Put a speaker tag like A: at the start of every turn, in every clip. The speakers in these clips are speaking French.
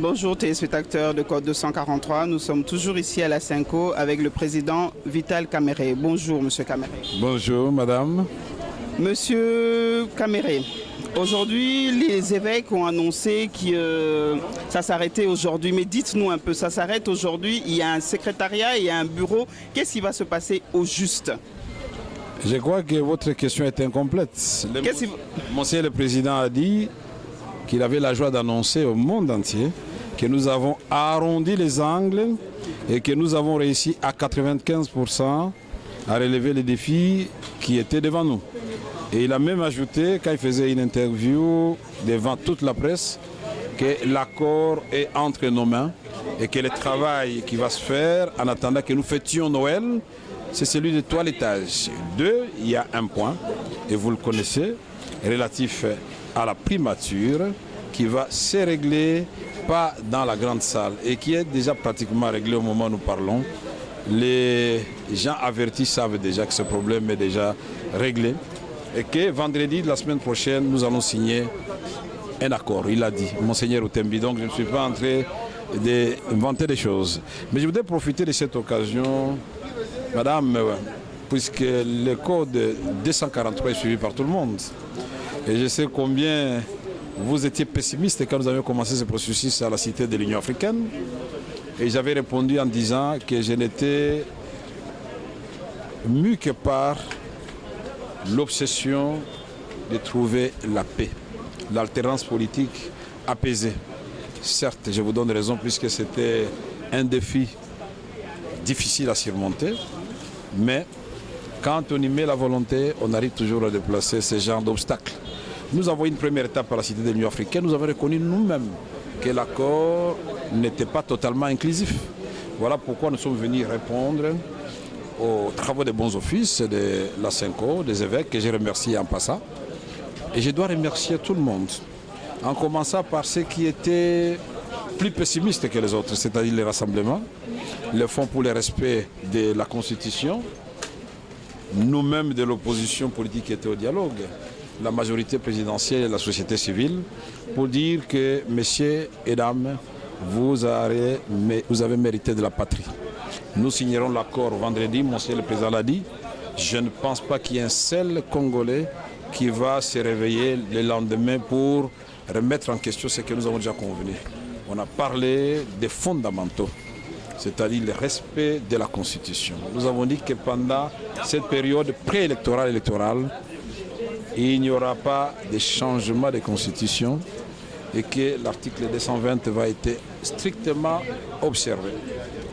A: Bonjour téléspectateurs de Code 243. Nous sommes toujours ici à la Cinco avec le président Vital Kamerhe. Bonjour Monsieur Kamerhe.
B: Bonjour Madame.
A: Monsieur Kamerhe, aujourd'hui les évêques ont annoncé que ça s'arrêtait aujourd'hui. Mais dites-nous un peu, ça s'arrête aujourd'hui, il y a un secrétariat, il y a un bureau. Qu'est-ce qui va se passer au juste?
B: Je crois que votre question est incomplète. Monsieur le Président a dit qu'il avait la joie d'annoncer au monde entier que nous avons arrondi les angles et que nous avons réussi à 95% à relever les défis qui étaient devant nous. Et il a même ajouté, quand il faisait une interview devant toute la presse, que l'accord est entre nos mains et que le travail qui va se faire en attendant que nous fêtions Noël, c'est celui de toilettage. Deux, il y a un point, et vous le connaissez, relatif à la primature, qui va se régler pas dans la grande salle et qui est déjà pratiquement réglé au moment où nous parlons. Les gens avertis savent déjà que ce problème est déjà réglé et que vendredi de la semaine prochaine, nous allons signer un accord. Il a dit, Monseigneur Outembi, donc je ne suis pas en train d'inventer des choses. Mais je voudrais profiter de cette occasion, Madame, puisque le code 243 est suivi par tout le monde. Et je sais combien vous étiez pessimiste quand nous avions commencé ce processus à la Cité de l'Union africaine. Et j'avais répondu en disant que je n'étais mu que par l'obsession de trouver la paix, l'alternance politique apaisée. Certes, je vous donne raison puisque c'était un défi difficile à surmonter, mais quand on y met la volonté, on arrive toujours à déplacer ce genre d'obstacles. Nous avons une première étape à la Cité de l'Union africaine, nous avons reconnu nous-mêmes que l'accord n'était pas totalement inclusif. Voilà pourquoi nous sommes venus répondre aux travaux des bons offices de la Cinco, des évêques, que je remercie en passant. Et je dois remercier tout le monde, en commençant par ceux qui étaient plus pessimistes que les autres, c'est-à-dire les rassemblements, le Fonds pour le respect de la Constitution, nous-mêmes de l'opposition politique qui était au dialogue, la majorité présidentielle et la société civile, pour dire que, messieurs et dames, vous avez mérité de la patrie. Nous signerons l'accord vendredi, monsieur le président l'a dit. Je ne pense pas qu'il y ait un seul Congolais qui va se réveiller le lendemain pour remettre en question ce que nous avons déjà convenu. On a parlé des fondamentaux, c'est-à-dire le respect de la Constitution. Nous avons dit que pendant cette période préélectorale et électorale, il n'y aura pas de changement de Constitution et que l'article 220 va être strictement observé.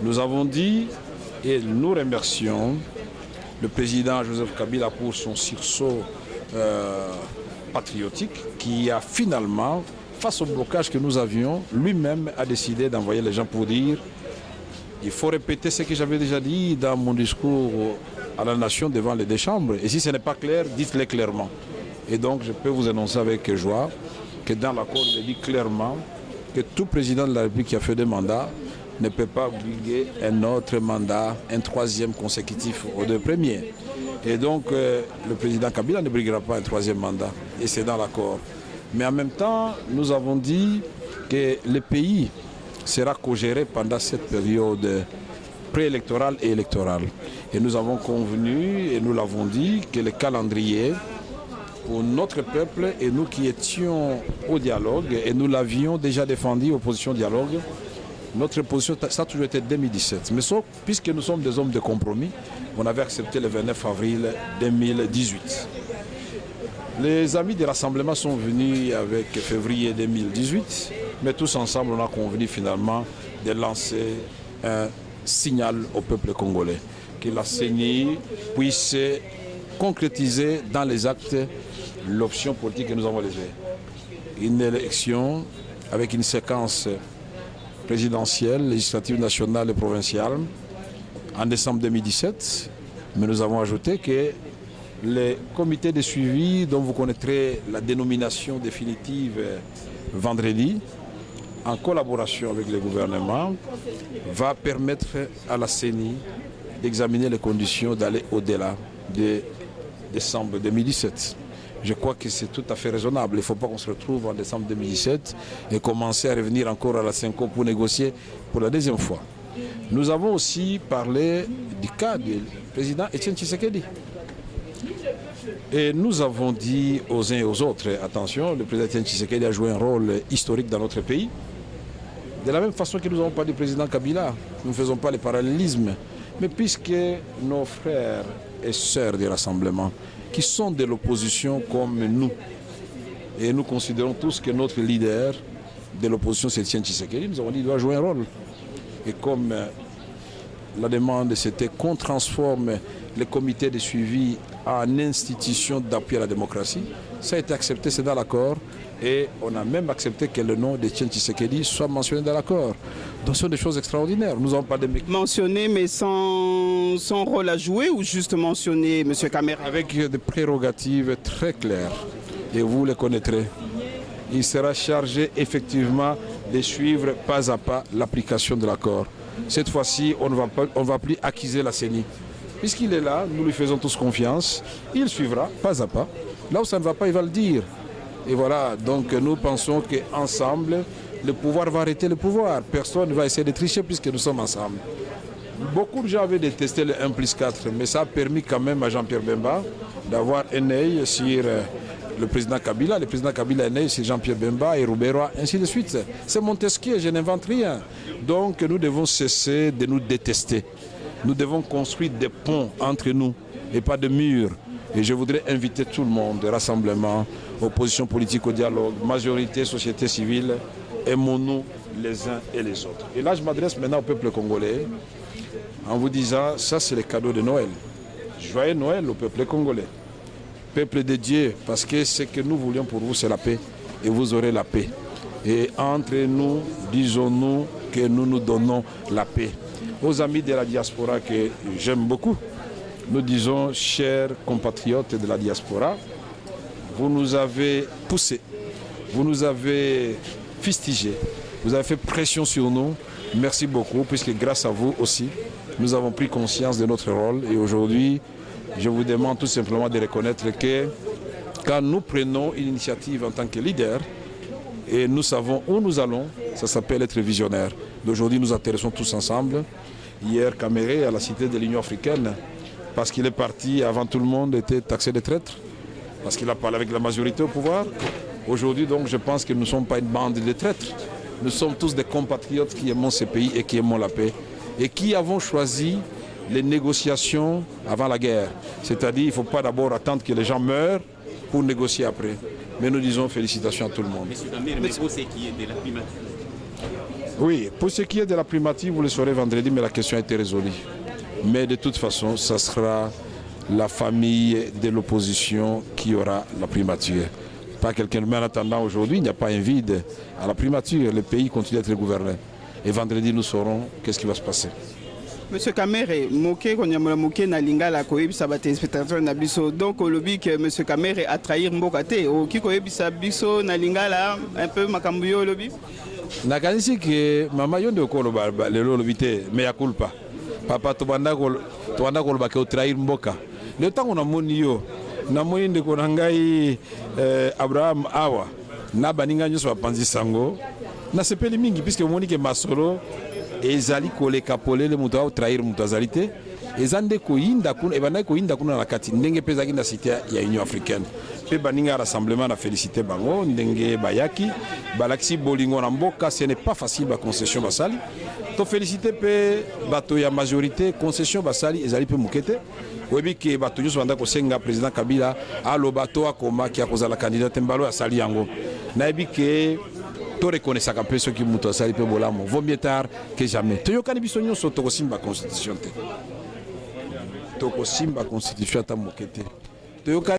B: Nous avons dit et nous remercions le président Joseph Kabila pour son sursaut patriotique qui a finalement, face au blocage que nous avions, lui-même a décidé d'envoyer les gens pour dire il faut répéter ce que j'avais déjà dit dans mon discours à la nation devant les deux chambres. Et si ce n'est pas clair, dites-le clairement. Et donc je peux vous annoncer avec joie que dans l'accord, il est dit clairement que tout président de la République qui a fait des mandats ne peut pas briguer un autre mandat, un troisième consécutif aux deux premiers. Et donc le président Kabila ne briguera pas un troisième mandat. Et c'est dans l'accord. Mais en même temps, nous avons dit que le pays sera co-géré pendant cette période préélectorale et électorale. Et nous avons convenu, et nous l'avons dit, que le calendrier pour notre peuple et nous qui étions au dialogue, et nous l'avions déjà défendu, opposition au dialogue, notre position, ça a toujours été 2017. Mais sauf, puisque nous sommes des hommes de compromis, on avait accepté le 29 avril 2018. Les amis du rassemblement sont venus avec février 2018, mais tous ensemble, on a convenu finalement de lancer un signal au peuple congolais, que la CENI puisse concrétiser dans les actes l'option politique que nous avons levée. Une élection avec une séquence présidentielle, législative, nationale et provinciale en décembre 2017, mais nous avons ajouté que le comité de suivi, dont vous connaîtrez la dénomination définitive vendredi, en collaboration avec le gouvernement, va permettre à la CENI d'examiner les conditions d'aller au-delà de décembre 2017. Je crois que c'est tout à fait raisonnable. Il ne faut pas qu'on se retrouve en décembre 2017 et commencer à revenir encore à la Cinco pour négocier pour la deuxième fois. Nous avons aussi parlé du cas du président Etienne Tshisekedi. Et nous avons dit aux uns et aux autres, attention, le président Etienne Tshisekedi a joué un rôle historique dans notre pays. De la même façon que nous n'avons pas du président Kabila, nous ne faisons pas les parallélismes. Mais puisque nos frères et sœurs du rassemblement, qui sont de l'opposition comme nous, et nous considérons tous que notre leader de l'opposition, c'est Etienne Tshisekedi, nous avons dit qu'il doit jouer un rôle. Et comme la demande c'était qu'on transforme le comité de suivi en institution d'appui à la démocratie, ça a été accepté, c'est dans l'accord. Et on a même accepté que le nom d'Etienne Tshisekedi soit mentionné dans l'accord. Donc ce sont des choses extraordinaires. Nous n'avons pas de...
A: Mentionné mais sans rôle à jouer ou juste mentionné, M. Kamere?
B: Avec des prérogatives très claires. Et vous les connaîtrez. Il sera chargé effectivement de suivre pas à pas l'application de l'accord. Cette fois-ci, on ne va plus accuser la CENI. Puisqu'il est là, nous lui faisons tous confiance. Il suivra pas à pas. Là où ça ne va pas, il va le dire. Et voilà, donc nous pensons qu'ensemble, le pouvoir va arrêter le pouvoir. Personne ne va essayer de tricher puisque nous sommes ensemble. Beaucoup de gens avaient détesté le 1+4, mais ça a permis quand même à Jean-Pierre Bemba d'avoir un œil sur le président Kabila. Le président Kabila a un œil sur Jean-Pierre Bemba et Rouberois, ainsi de suite. C'est Montesquieu, je n'invente rien. Donc nous devons cesser de nous détester. Nous devons construire des ponts entre nous et pas de murs. Et je voudrais inviter tout le monde, rassemblement, opposition politique au dialogue, majorité, société civile, aimons-nous les uns et les autres. Et là, je m'adresse maintenant au peuple congolais en vous disant, ça c'est le cadeau de Noël. Joyeux Noël au peuple congolais. Peuple de Dieu, parce que ce que nous voulions pour vous, c'est la paix. Et vous aurez la paix. Et entre nous, disons-nous que nous nous donnons la paix. Aux amis de la diaspora que j'aime beaucoup, nous disons, chers compatriotes de la diaspora, vous nous avez poussés, vous nous avez fustigés, vous avez fait pression sur nous. Merci beaucoup, puisque grâce à vous aussi, nous avons pris conscience de notre rôle. Et aujourd'hui, je vous demande tout simplement de reconnaître que quand nous prenons une initiative en tant que leader, et nous savons où nous allons, ça s'appelle être visionnaire. D'aujourd'hui, nous atterrissons tous ensemble. Hier, Kamere, à la Cité de l'Union africaine, parce qu'il est parti avant tout le monde, était taxé de traître, parce qu'il a parlé avec la majorité au pouvoir. Aujourd'hui, donc, je pense que nous ne sommes pas une bande de traîtres. Nous sommes tous des compatriotes qui aimons ce pays et qui aimons la paix. Et qui avons choisi les négociations avant la guerre. C'est-à-dire, il ne faut pas d'abord attendre que les gens meurent pour négocier après. Mais nous disons félicitations à tout le monde.
C: Mais pour ce qui est de la primature.
B: Oui, pour ce qui est de la primature, vous le saurez vendredi, mais la question a été résolue. Mais de toute façon, ça sera la famille de l'opposition qui aura la primature. Pas quelqu'un. Mais en attendant, aujourd'hui, il n'y a pas un vide à la primature. Le pays continue d'être gouverné. Et vendredi, nous saurons qu'est-ce qui va se passer.
A: Monsieur Kamere, moké konyamula moké na lingala koyebisa ba téléspectateurs na biso. Donc au lobby que Monsieur Kamere a trahir mboka te. O ki koyebisa biso na lingala un peu makambo yo lobby.
B: Nakanisi ke mama yonde okoloba lelo lobby te mais ya culpa. Papa tobanda koloba ke trahir mboka. Le temps on a moni yo na moni ndeko na ngai Abraham awa na baninga nyoso bapanzi sango na sepeli mingi puisque moni ke masolo ezali koleka polele mutu au trahir mutu azali te ezande koyinda kuna ebana koyinda kuna na kati ndenge pezaki na cité ya Union africaine pe baninga rassemblement na félicité bango ndenge bayaki balakisi bolingo na mboka. Ce n'est pas facile ba concession basali to félicité pe bato ya majorité concession basali ezali pe mukete webi ke bato nyuso banda kosenga président Kabila aloba to akoma ki akozala candidat mbalo asali yango na yebi ke to reconnaissaka pe soki mutu asali pe bolamo vaut mieux tard que jamais. Toyokani biso nyonso tokosimba constitution te tokosimba constitution ata mokete toyokani